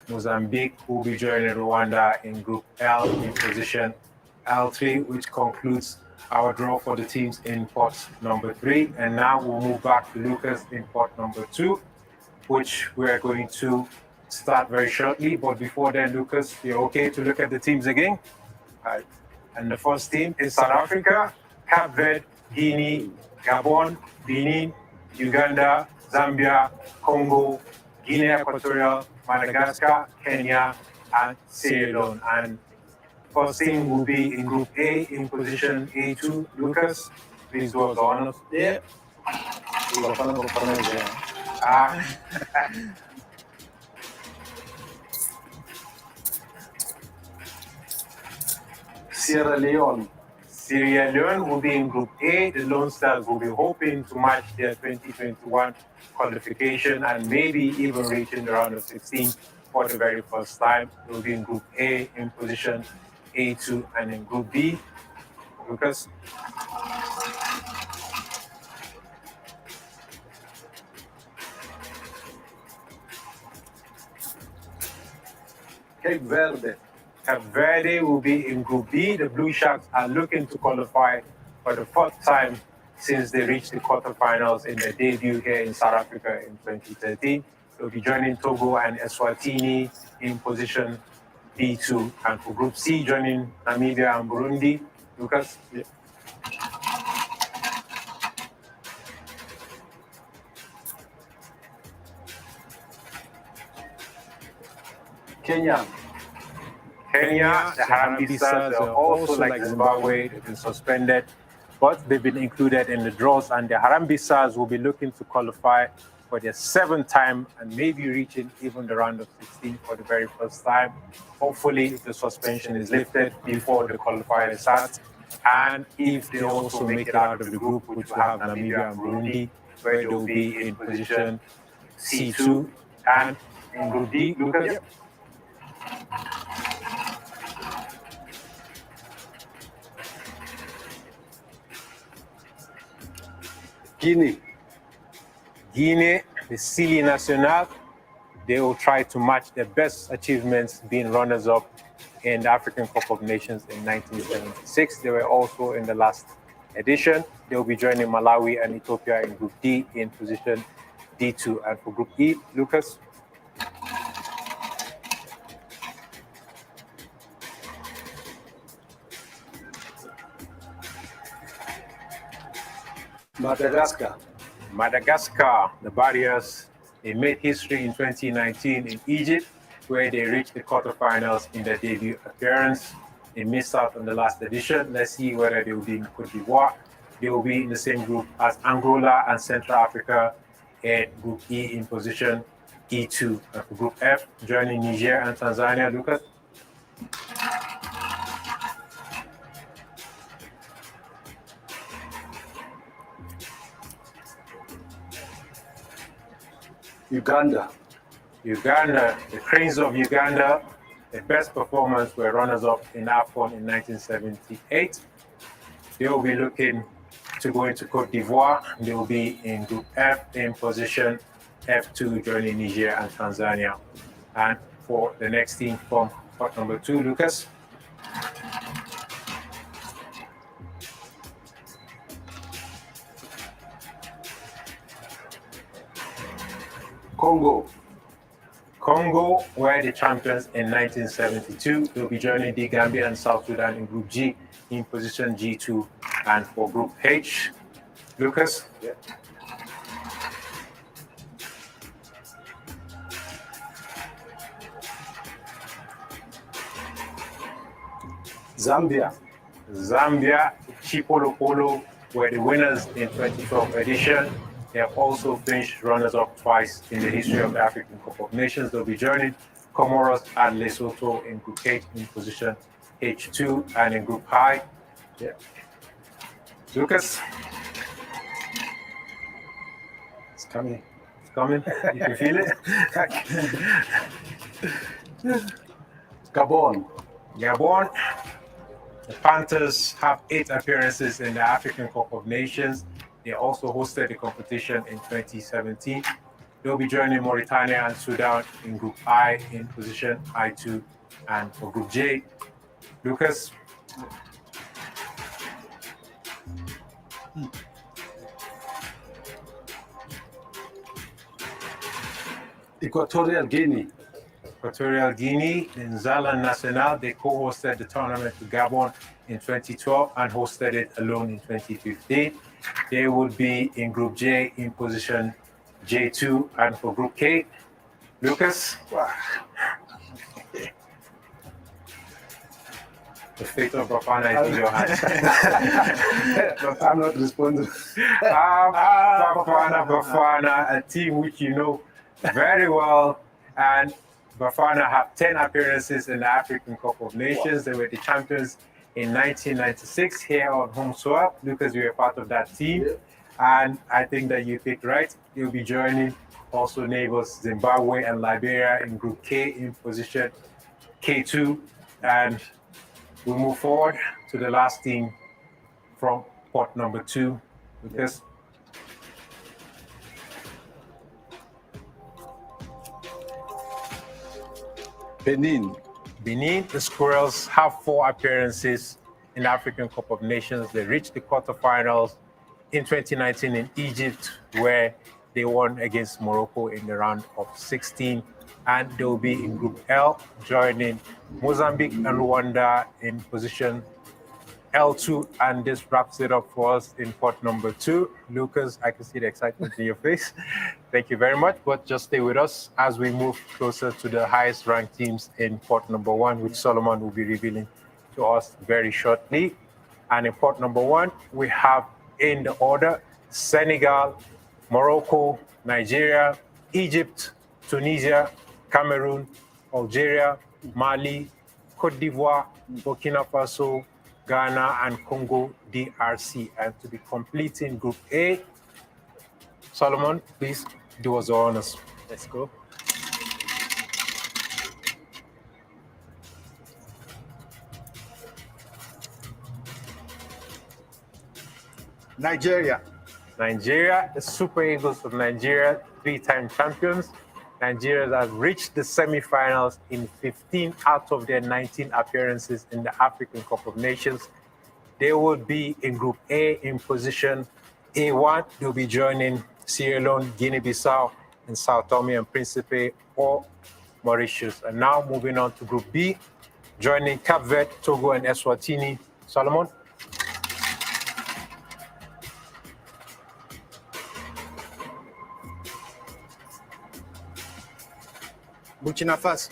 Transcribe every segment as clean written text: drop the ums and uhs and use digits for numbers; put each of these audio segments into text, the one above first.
Mozambique will be joining Rwanda in Group L in position L3, which concludes our draw for the teams in pot number 3. And now we'll move back to Lucas in pot number 2, which we're going to start very shortly. But before then, Lucas, you're okay to look at the teams again? Right. And the first team is South Africa, Cape Verde, Guinea, Gabon, Benin, Uganda, Zambia, Congo, Guinea Equatorial, Madagascar, Kenya, and Sierra Leone. And first team will be in Group A in position A2. Lucas, please do us the honors. Yeah. Sierra Leone. Sierra Leone will be in Group A. The Lone Stars will be hoping to match their 2021 qualification and maybe even reaching the round of 16 for the very first time. They will be in Group A in position A2, and in Group B, Lucas. Cape Verde. Cape Verde will be in Group B. The Blue Sharks are looking to qualify for the fourth time since they reached the quarterfinals in their debut here in South Africa in 2013. They'll be joining Togo and Eswatini in position B2. And for Group C, joining Namibia and Burundi. Lucas? Yeah. Kenya. Kenya, the Harambee Stars are also like Zimbabwe. They've been suspended, but they've been included in the draws, and the Harambee Stars will be looking to qualify for their 7th time and maybe reaching even the round of 16 for the very first time. Hopefully, the suspension is lifted before the qualifier starts, and if they also make it out of the group, which will have Namibia and Burundi, where they'll be in position C2, and in Group D, Lucas. Guinea. Guinea, the Sili National, they will try to match their best achievements being runners-up in the African Cup of Nations in 1976. They were also in the last edition. They will be joining Malawi and Ethiopia in Group D in position D2. And for Group E, Lucas? Madagascar. Madagascar, the Barriers, they made history in 2019 in Egypt, where they reached the quarterfinals in their debut appearance. They missed out on the last edition. Let's see whether they will be in Cote d'Ivoire. They will be in the same group as Angola and Central Africa in Group E in position E2. And for Group F, joining Niger and Tanzania, Lucas? Uganda. Uganda, the Cranes of Uganda, the best performance were runners-up in AFCON in 1978. They will be looking to go into Cote d'Ivoire. They will be in Group F in position F2, joining Niger and Tanzania. And for the next team from pot number 2, Lucas. Congo. Congo were the champions in 1972. They'll be joining the Gambia and South Sudan in Group G in position G2. And for Group H, Lucas? Yeah. Zambia. Zambia, Chipolopolo were the winners in 2012 edition. They have also finished runners-up twice in the history of the African Cup of Nations. They'll be joining Comoros and Lesotho in Group H in position H2, and in Group I. Yeah. Lucas? It's coming. It's coming. You can feel it? Gabon. Gabon. The Panthers have 8 appearances in the African Cup of Nations. They also hosted the competition in 2017. They'll be joining Mauritania and Sudan in Group I in position I2. And for Group J, Lucas. Equatorial Guinea. Equatorial Guinea, in Nzala Nacional, they co-hosted the tournament with Gabon in 2012 and hosted it alone in 2015. They would be in Group J in position J2. And for Group K, Lucas. The fate of Bafana is in your hands. I'm not responsible. Bafana, a team which you know very well. And Bafana have 10 appearances in the African Cup of Nations. They were the champions in 1996 here on home soil. Lucas, you were part of that team. Yeah. And I think that you picked right. You'll be joining also neighbors Zimbabwe and Liberia in Group K in position K2. And we move forward to the last team from pot number 2. Lucas. Benin. Benin, the Squirrels have 4 appearances in the African Cup of Nations. They reached the quarterfinals in 2019 in Egypt, where they won against Morocco in the round of 16. And they will be in Group L, joining Mozambique and Rwanda in position L2. And this wraps it up for us in pot number 2. Lucas, I can see the excitement in your face. Thank you very much. But just stay with us as we move closer to the highest ranked teams in pot number 1, which Solomon will be revealing to us very shortly. And in pot number 1, we have in the order Senegal, Morocco, Nigeria, Egypt, Tunisia, Cameroon, Algeria, Mali, Cote d'Ivoire, Burkina Faso, Ghana, and Congo DRC. And to be completing Group A, Solomon, please do us the honors. Let's go. Nigeria. Nigeria, the Super Eagles of Nigeria, 3-time champions. Nigeria has reached the semi-finals in 15 out of their 19 appearances in the African Cup of Nations. They will be in Group A in position A1. They'll be joining Sierra Leone, Guinea-Bissau, and Sao Tome and Principe, or Mauritius. And now moving on to Group B, joining Cape Verde, Togo, and Eswatini. Solomon? Burkina Faso.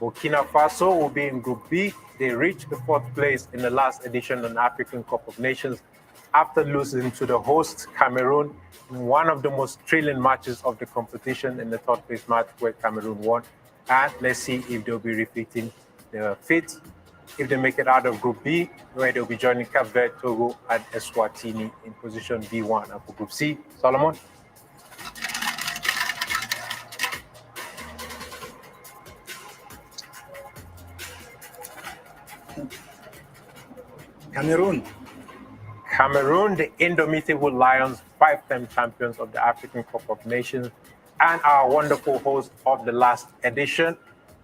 Burkina Faso will be in Group B. They reached the 4th place in the last edition of the African Cup of Nations after losing to the host Cameroon in one of the most thrilling matches of the competition in the 3rd place match where Cameroon won. And let's see if they'll be repeating their fate if they make it out of Group B, where they'll be joining Cape Verde, Togo, and Eswatini in position B1. And for Group C, Solomon? Cameroon. Cameroon, the indomitable Lions, 5-time champions of the African Cup of Nations, and our wonderful host of the last edition.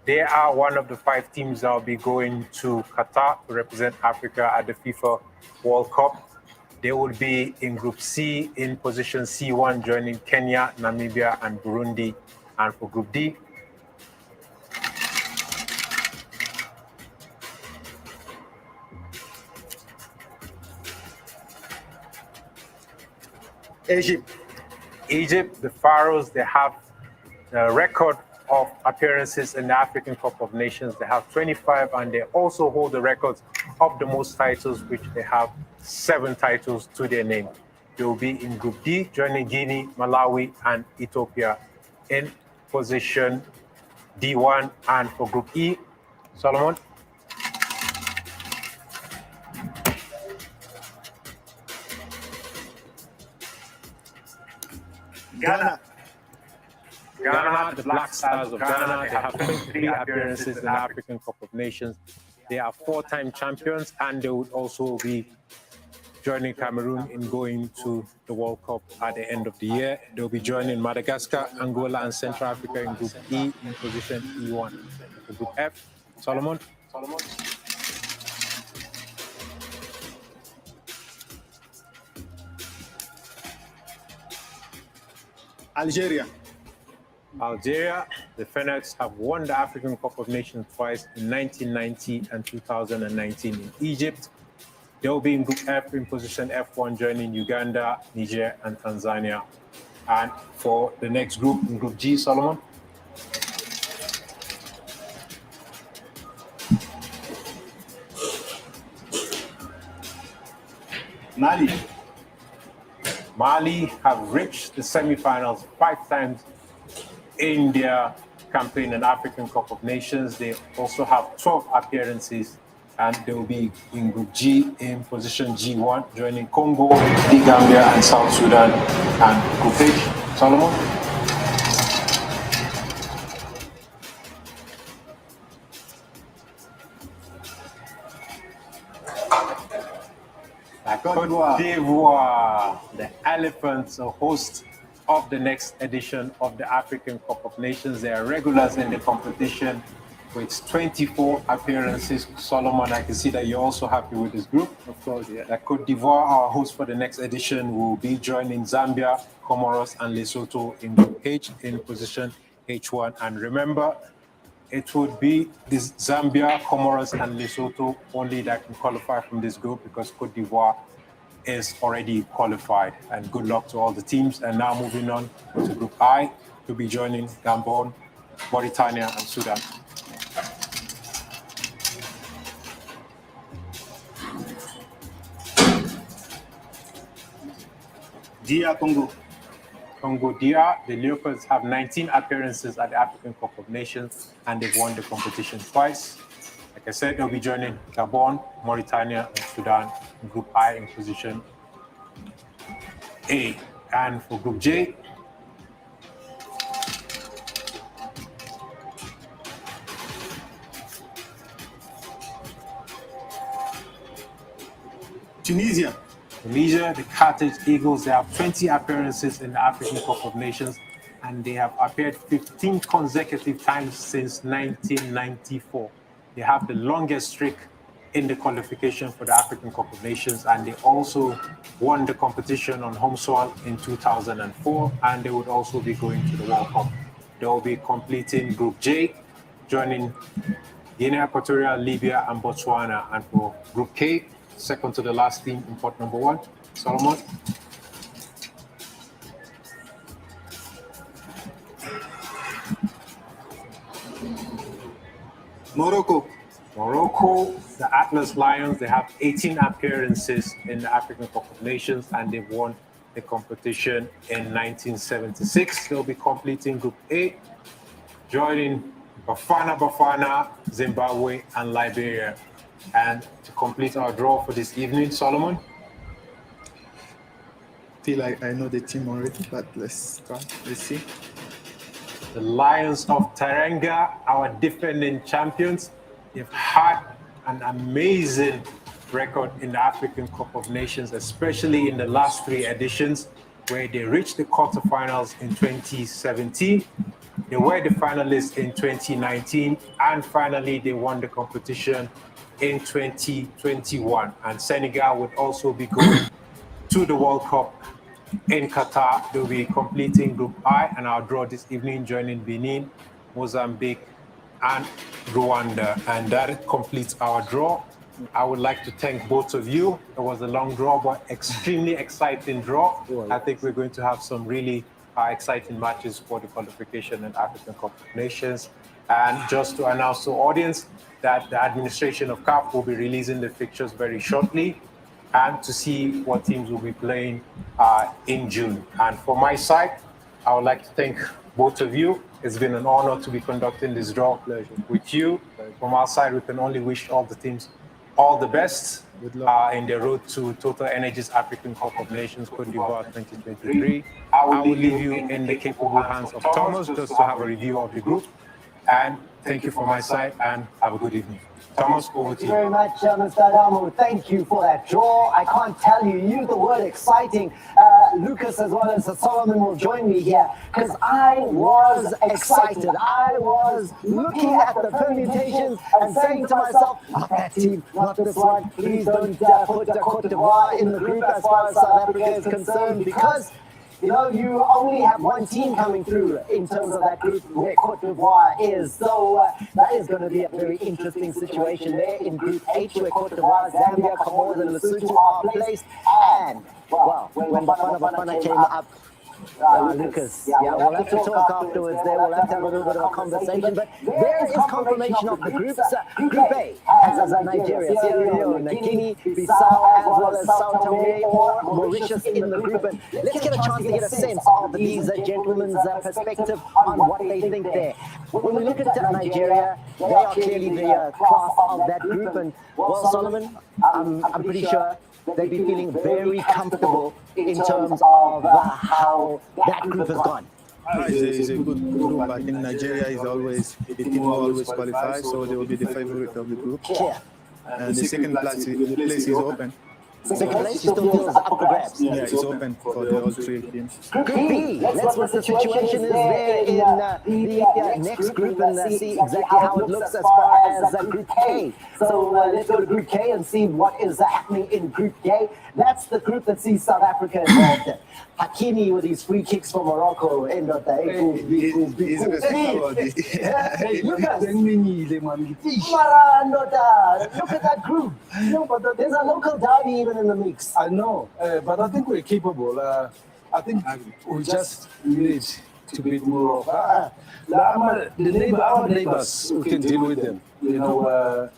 They are one of the 5 teams that will be going to Qatar to represent Africa at the FIFA World Cup. They will be in Group C in position C1, joining Kenya, Namibia, and Burundi. And for Group D, Egypt, the Pharaohs, they have the record of appearances in the African Cup of Nations. They have 25, and they also hold the records of the most titles, which they have 7 titles to their name. They will be in Group D, joining Guinea, Malawi, and Ethiopia in position D1. And for Group E, Solomon? Ghana. Ghana, the Black Stars of Ghana, they have 23 appearances in the African Cup of Nations. They are 4-time champions, and they would also be joining Cameroon in going to the World Cup at the end of the year. They'll be joining Madagascar, Angola, and Central Africa in Group E in position E1. For Group F, Solomon. Algeria. Algeria, the Phoenix have won the African Cup of Nations twice in 1990 and 2019 in Egypt. They'll be in Group F in position F1, joining Uganda, Niger, and Tanzania. And for the next group, in Group G, Solomon. Mali. Mali have reached the semi-finals 5 times in their campaign in African Cup of Nations. They also have 12 appearances, and they will be in Group G in position G1, joining Congo, the Gambia, and South Sudan. And Group H, Solomon. Côte d'Ivoire, the Elephants, are host of the next edition of the African Cup of Nations. They are regulars in the competition with 24 appearances. Solomon, I can see that you're also happy with this group. Of course, yeah. The Côte d'Ivoire, our host for the next edition, will be joining Zambia, Comoros, and Lesotho in Group H in position H1. And remember, it would be this Zambia, Comoros, and Lesotho only that can qualify from this group, because Côte d'Ivoire is already qualified. And good luck to all the teams. And now moving on to Group I, to be joining Gabon, Mauritania, and Sudan. DR Congo. Congo DR, the Leopards have 19 appearances at the African Cup of Nations, and they've won the competition twice. Like I said, they'll be joining Gabon, Mauritania, and Sudan in Group I in position A. And for Group J, Tunisia. Tunisia, the Carthage Eagles, they have 20 appearances in the African Cup of Nations, and they have appeared 15 consecutive times since 1994. They have the longest streak in the qualification for the African Cup of Nations, and they also won the competition on home soil in 2004, and they would also be going to the World Cup. They will be completing Group J, joining Guinea Equatorial, Libya, and Botswana. And for Group K, second to the last team in pot number 1, Solomon. Morocco. Morocco, the Atlas Lions, they have 18 appearances in the African Cup of Nations, and they've won the competition in 1976. They'll be completing Group A, joining Bafana, Zimbabwe, and Liberia. And to complete our draw for this evening, Solomon? Feel like I know the team already, but let's try. Let's see. The Lions of Teranga, our defending champions, they've had an amazing record in the African Cup of Nations, especially in the last 3 editions, where they reached the quarterfinals in 2017. They were the finalists in 2019, and finally they won the competition in 2021. And Senegal would also be going to the World Cup in Qatar. They'll be completing Group I, and our draw this evening, joining Benin, Mozambique, and Rwanda. And that completes our draw. I would like to thank both of you. It was a long draw, but extremely exciting draw. I think we're going to have some really exciting matches for the qualification in African Cup of Nations. And just to announce to the audience that the administration of CAF will be releasing the fixtures very shortly, and to see what teams will be playing in June. And for my side, I would like to thank both of you. It's been an honor to be conducting this draw with you. From our side, we can only wish all the teams all the best in the road to Total Energies African Cup of Nations Côte d'Ivoire 2023. I will leave you in the capable hands of Thomas just to have a review of the group. And thank you from my side, and have a good evening. Thomas, over to Thank you very you. much, Mr. Adamo. Thank you for that draw. I can't tell you, use the word exciting. Lucas as well as Solomon will join me here because I was excited. I was looking at the permutations and saying to myself, not that team, not this one. Please don't put Cote d'Ivoire in the group as far as South Africa is concerned because you know, you only have one team coming through in terms of that group where Cote d'Ivoire is. So that is going to be a very interesting situation there in Group H where Cote d'Ivoire, Zambia, Comoros and Lesotho are placed. And, well, when Bafana came up, Lucas, we'll have to talk afterwards there. We'll have to have a little bit of a conversation. But there is confirmation of the groups. Group A has Nigeria, Sierra Leone, Guinea, Bissau, as well as Sao Tome or Mauritius in the group. And let's get a chance to get a sense of these gentlemen's perspective on what they think there. When we look at Nigeria, they are clearly the class of that group. And, well, Solomon, I'm pretty sure they'd be feeling very comfortable in terms of how that group has gone. It's a good group. I think Nigeria is always the team who always qualifies, so they will be the favorite of the group. Yeah. And the second place is open. Second place, you still feel is up for grabs. Yeah, it's open for the all three teams. Group B, let's what the situation is there in the next group and see exactly how it looks as far as Group K. So let's go to Group K and see what is happening in Group K. That's the group that sees South Africa involved. Hakimi with his free kicks for Morocco. Hey, look at that group. No, but there's a local derby even in the mix. I know, but I think we're capable. I think we just need to beat Morocco. Our neighbors, we can deal with them. You know,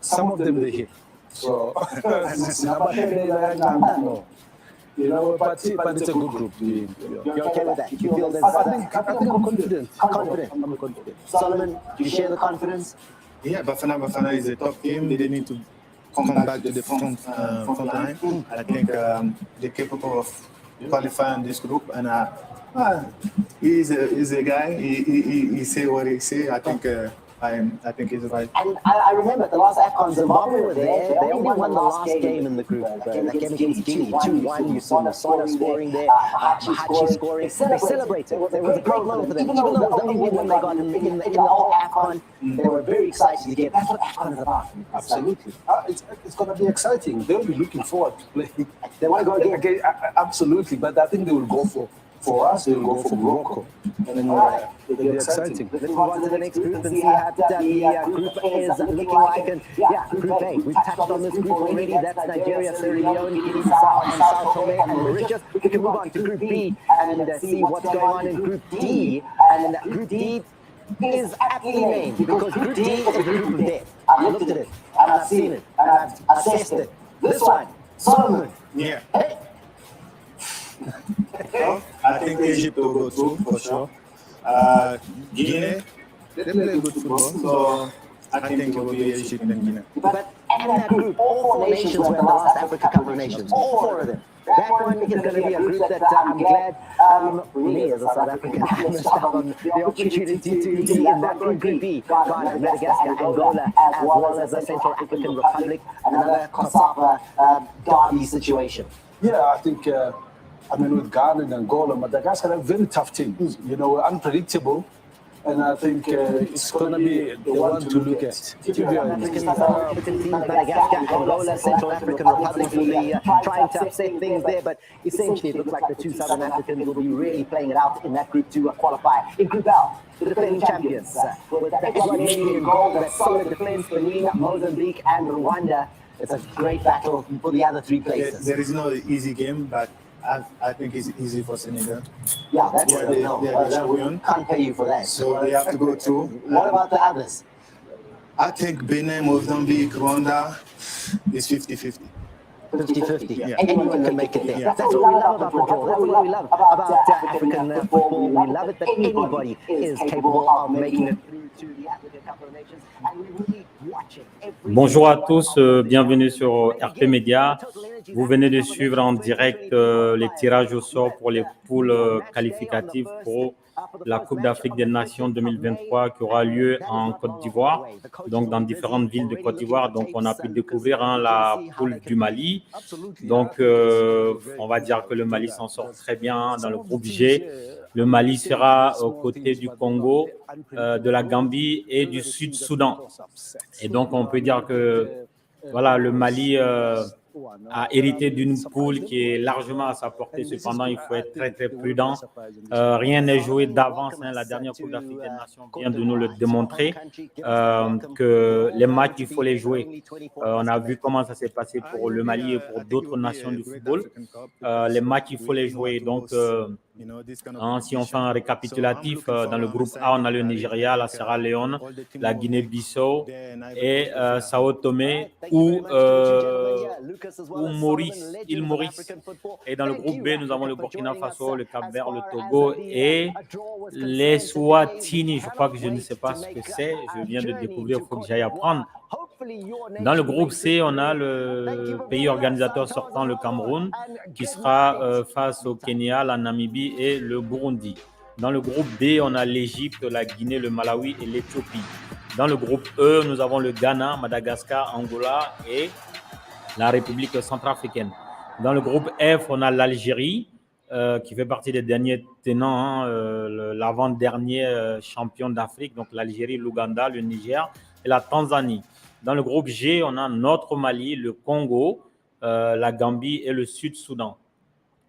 some of them they hit. So, you know, but it's a good group. You're okay with that? You feel there's... I think I'm confident. Confident. I'm confident. Solomon, do you share the confidence? Yeah, Bafana is a top team. They need to come back to the front line. I think they're capable of qualifying this group. And he's a guy. He say what he say. I think he's right. And I remember the last AFCON, Zimbabwe were there. They only won the last game in the group. That game against Guinea, 2-1. You saw Masona scoring there, Hachi scoring. They celebrated. It was a great moment for them. Even though it was the only win they got in the whole AFCON, they were very excited to get. That's what AFCON is about. Absolutely. It's going to be exciting. They'll be looking forward to playing. They want to go again. Absolutely. But I think they will go for us, they will go for Morocco. And then it'll be exciting. Let's move on to the next group and see how the group is looking like. And Group A, we've touched on this group already. That's Nigeria, Sierra Leone, Guinea-Bissau, and Sao Tome and Mauritius. We can move on to Group B and see what's going on in Group D. And Group D is aptly named because Group D is the group of death. I've looked at it and I've seen it and I've assessed it. This one, Solomon. Yeah. Hey. I think Egypt will go through for sure. Guinea, they play good football, so I think it will be Egypt and Guinea. But in that group, all four nations were in the last Africa Cup of Nations. All four of them. That one is going to be a group that I'm glad, for me as a South African, I missed out on the opportunity to be in that group B. Ghana, Madagascar, Angola, as well as the Central African Republic, another COSAFA derby situation. Yeah, I think, with Ghana and Angola, Madagascar are very tough teams, you know, unpredictable. And I think it's going to be the one to look at. To be honest. African teams, Madagascar, Angola, Central African Republic will be trying to upset things there. But essentially, it looks like the two Southern Africans will be really playing it out in that group to qualify. In Group L, the defending champions, with the Eswatini in goal, that solid defense between Mozambique and Rwanda. It's a great battle for the other three places. There is no easy game, but I think it's easy for Senegal. Yeah, that's Yeah, what they are the champion. Can't pay you for that. So they have to go through. What about the others? I think Benin, Mozambique, Rwanda is 50-50. 50-50. Yeah. Anyone can make it there. Yeah. That's what we love about football. That's what we love about African football. We love it that anybody is capable of making it through to the African Cup of Nations. And we will be watching every... Bonjour à tous, bienvenue sur RP Média. Vous venez de suivre en direct les tirages au sort pour les poules qualificatives pour la Coupe d'Afrique des Nations 2023 qui aura lieu en Côte d'Ivoire, donc dans différentes villes de Côte d'Ivoire. Donc, on a pu découvrir la poule du Mali. Donc, on va dire que le Mali s'en sort très bien dans le groupe G. Le Mali sera aux côtés du Congo, de la Gambie et du Sud-Soudan. Et donc, on peut dire que voilà, le Mali a hérité d'une poule qui est largement à sa portée. Cependant, il faut être très, très prudent. Rien n'est joué d'avance. La dernière Coupe d'Afrique des Nations vient de nous le démontrer, que les matchs, il faut les jouer. On a vu comment ça s'est passé pour le Mali et pour d'autres nations du football. Les matchs, il faut les jouer. Donc, si on fait un récapitulatif, dans le groupe A, on a le Nigeria, la Sierra Leone, la Guinée-Bissau et Sao Tomé ou Maurice, île Maurice. Et dans le groupe B, nous avons le Burkina Faso, le Cap-Vert, le Togo et les Swatini. Je crois que je ne sais pas ce que c'est. Je viens de découvrir, il faut que j'aille apprendre. Dans le groupe C, on a le pays organisateur sortant, le Cameroun, qui sera face au Kenya, la Namibie et le Burundi. Dans le groupe D, on a l'Égypte, la Guinée, le Malawi et l'Éthiopie. Dans le groupe E, nous avons le Ghana, Madagascar, Angola et la République centrafricaine. Dans le groupe F, on a l'Algérie, qui fait partie des derniers tenants, l'avant-dernier champion d'Afrique, donc l'Algérie, l'Ouganda, le Niger et la Tanzanie. Dans le groupe G, on a notre Mali, le Congo, la Gambie et le Sud-Soudan.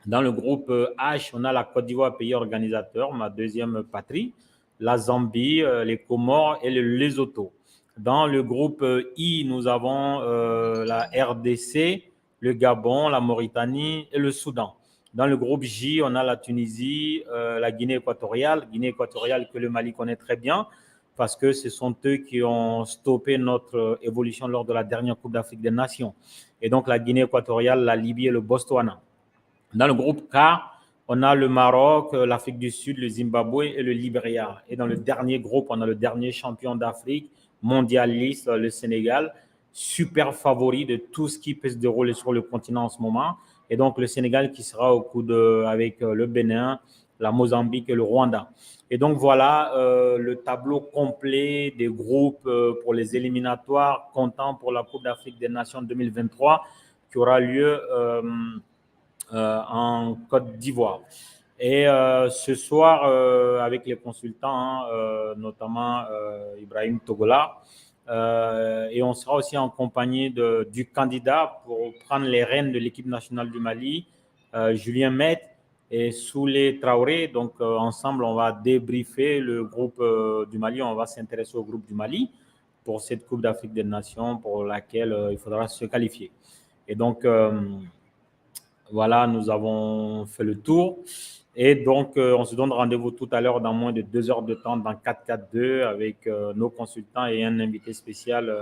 Dans le groupe H, on a la Côte d'Ivoire, pays organisateur, ma deuxième patrie, la Zambie, les Comores et le Lesotho. Dans le groupe I, nous avons la RDC, le Gabon, la Mauritanie et le Soudan. Dans le groupe J, on a la Tunisie, la Guinée équatoriale que le Mali connaît très bien parce que ce sont eux qui ont stoppé notre évolution lors de la dernière Coupe d'Afrique des Nations. Et donc la Guinée équatoriale, la Libye et le Botswana. Dans le groupe K, on a le Maroc, l'Afrique du Sud, le Zimbabwe et le Libéria. Et dans le dernier groupe, on a le dernier champion d'Afrique, mondialiste, le Sénégal, super favori de tout ce qui peut se dérouler sur le continent en ce moment. Et donc, le Sénégal qui sera au coude avec le Bénin, la Mozambique et le Rwanda. Et donc, voilà le tableau complet des groupes pour les éliminatoires comptant pour la Coupe d'Afrique des Nations 2023 qui aura lieu en Côte d'Ivoire. Et ce soir, avec les consultants, notamment Ibrahim Togola, et on sera aussi en compagnie du candidat pour prendre les rênes de l'équipe nationale du Mali, Julien Met et Soulé Traoré. Donc, ensemble, on va débriefer le groupe du Mali. On va s'intéresser au groupe du Mali pour cette Coupe d'Afrique des Nations pour laquelle il faudra se qualifier. Et donc, voilà, nous avons fait le tour. Et donc, on se donne rendez-vous tout à l'heure dans moins de 2 heures de temps dans 4-4-2 avec nos consultants et un invité spécial,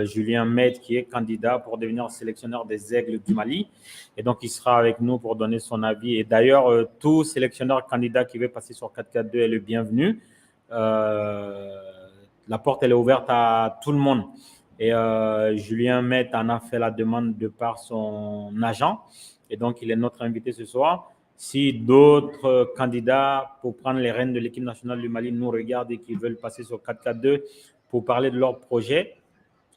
Julien Med, qui est candidat pour devenir sélectionneur des Aigles du Mali. Et donc, il sera avec nous pour donner son avis. Et d'ailleurs, tout sélectionneur candidat qui veut passer sur 4-4-2 est le bienvenu. La porte, elle est ouverte à tout le monde. Et Julien Met en a fait la demande de par son agent. Et donc, il est notre invité ce soir. Si d'autres candidats pour prendre les rênes de l'équipe nationale du Mali nous regardent et qui veulent passer sur 4-4-2 pour parler de leur projet,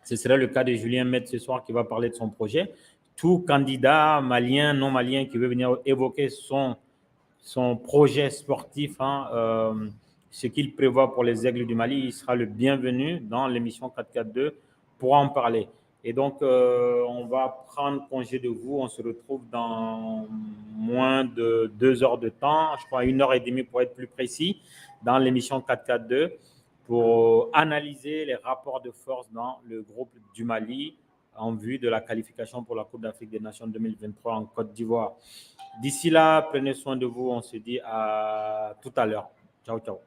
ce serait le cas de Julien Met ce soir qui va parler de son projet. Tout candidat malien, non malien qui veut venir évoquer son projet sportif, ce qu'il prévoit pour les Aigles du Mali, il sera le bienvenu dans l'émission 4-4-2 pour en parler. Et donc, on va prendre congé de vous. On se retrouve dans moins de 2 heures de temps, je crois 1h30 pour être plus précis, dans l'émission 4-4-2 pour analyser les rapports de force dans le groupe du Mali en vue de la qualification pour la Coupe d'Afrique des Nations 2023 en Côte d'Ivoire. D'ici là, prenez soin de vous. On se dit à tout à l'heure. Ciao, ciao.